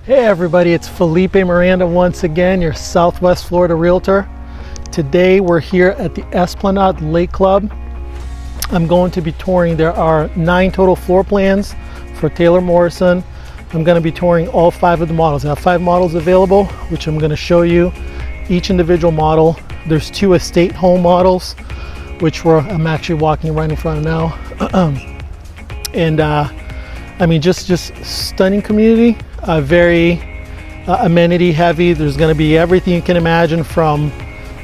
Hey everybody, it's Felipe Miranda once again, your Southwest Florida Realtor. Today we're here at the Esplanade Lake Club. I'm going to be touring. There are 9 total floor plans for Taylor Morrison. I'm going to be touring all 5 of the models. I have 5 models available, which I'm going to show you each individual model. There's 2 estate home models, which I'm actually walking right in front of now. And I mean, just stunning community. Very amenity heavy. There's going to be everything you can imagine, from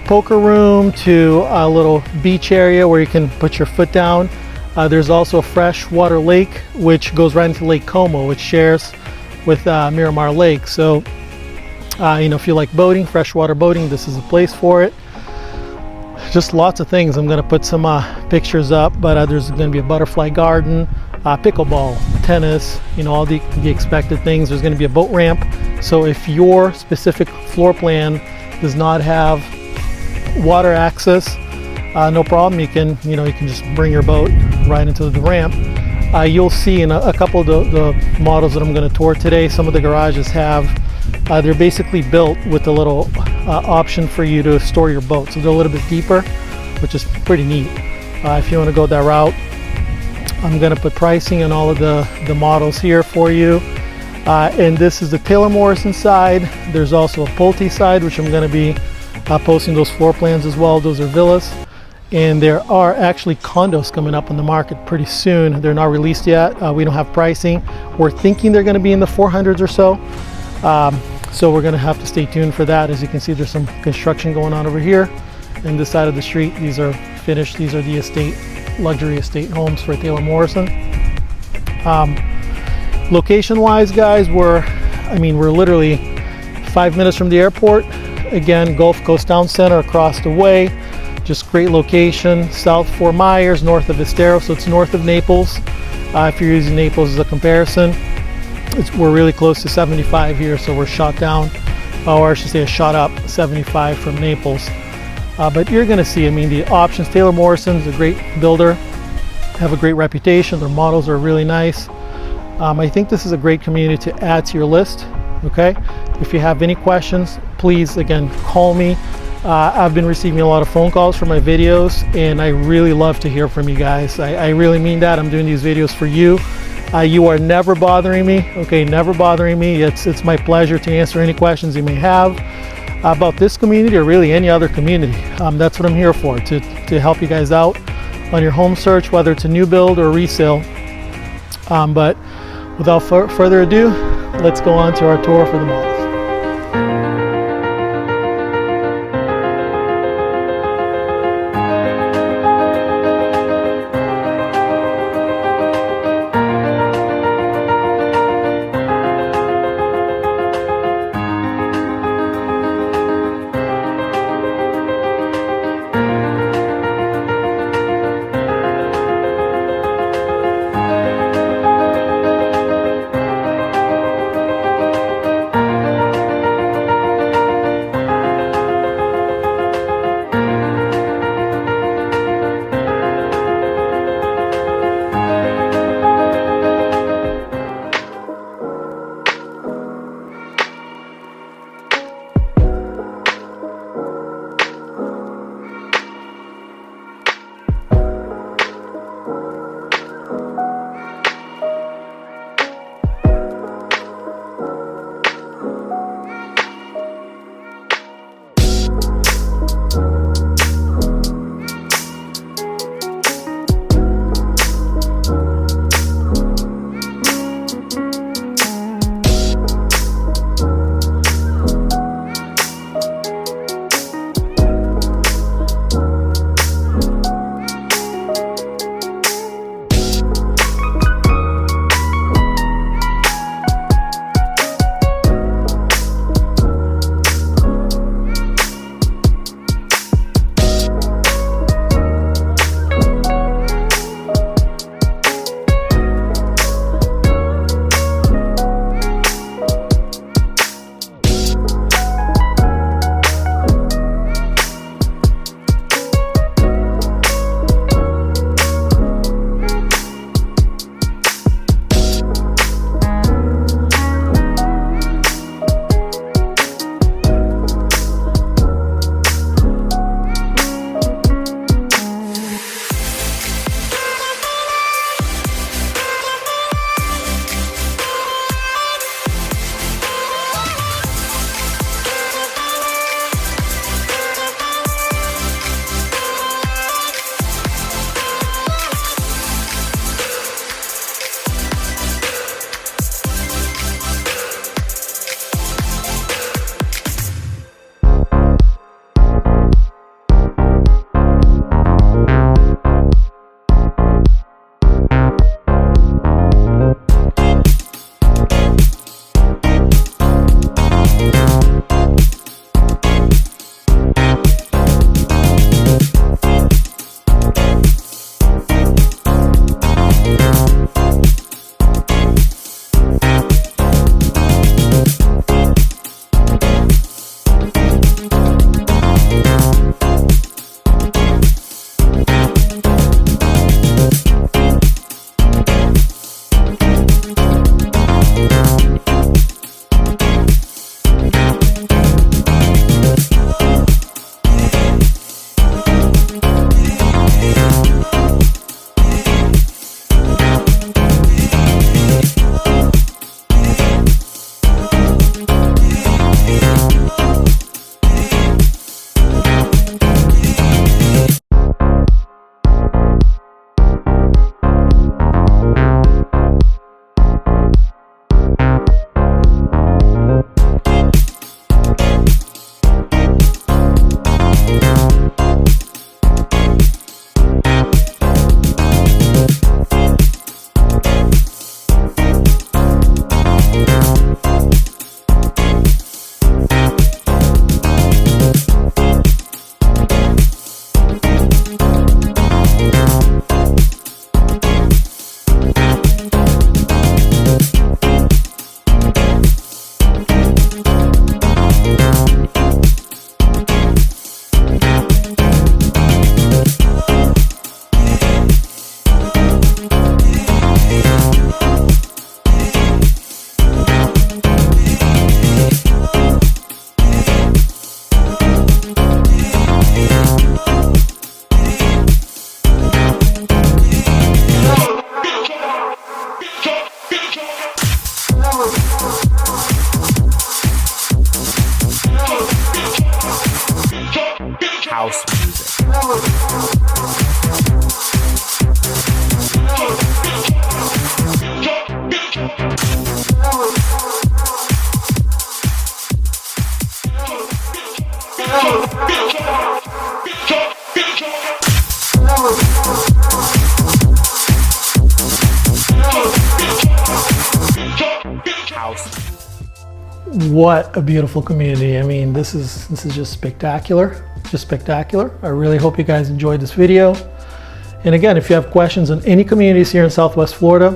poker room to a little beach area where you can put your foot down. There's also a freshwater lake which goes right into Lake Como, which shares with Miramar Lake. So you know, if you like boating, freshwater boating, this is a place for it. Just lots of things. I'm going to put some pictures up, but there's going to be a butterfly garden, pickleball, tennis, you know, all the expected things. There's going to be a boat ramp. So if your specific floor plan does not have water access, no problem. You can just bring your boat right into the ramp. You'll see in a couple of the models that I'm going to tour today, some of the garages have, they're basically built with a little option for you to store your boat. So they're a little bit deeper, which is pretty neat. If you want to go that route, I'm going to put pricing on all of the models here for you. And this is the Taylor Morrison side. There's also a Pulte side, which I'm going to be posting those floor plans as well. Those are villas. And there are actually condos coming up on the market pretty soon. They're not released yet. We don't have pricing. We're thinking they're going to be in the 400s or so. So we're going to have to stay tuned for that. As you can see, there's some construction going on over here. And this side of the street, these are finished. These are the luxury estate homes for Taylor Morrison. Location wise, guys, we're literally 5 minutes from the airport. Again, Gulf Coast Town Center across the way. Just great location. South Fort Myers, north of Estero, so it's north of Naples. If you're using Naples as a comparison, we're really close to 75 here, so we're shot down, or I should say a shot up 75 from Naples. But you're going to see, I mean, the options. Taylor Morrison's a great builder, have a great reputation. Their models are really nice. I think this is a great community to add to your list. Okay, if you have any questions, please, again, call me. I've been receiving a lot of phone calls for my videos, and I really love to hear from you guys. I really mean that. I'm doing these videos for you. You are never bothering me. Okay, never bothering me. It's my pleasure to answer any questions you may have about this community or really any other community. That's what I'm here for, to help you guys out on your home search, whether it's a new build or resale. But without further ado, let's go on to our tour for the models. What a beautiful community. I mean, this is just spectacular, just spectacular. I really hope you guys enjoyed this video. And again, if you have questions on any communities here in Southwest Florida,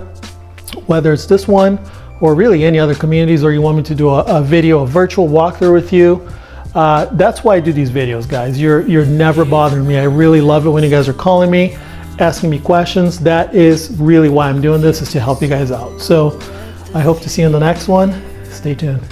whether it's this one or really any other communities, or you want me to do a video, a virtual walkthrough with you, that's why I do these videos, guys. You're never bothering me. I really love it when you guys are calling me, asking me questions. That is really why I'm doing this, is to help you guys out. So I hope to see you in the next one. Stay tuned.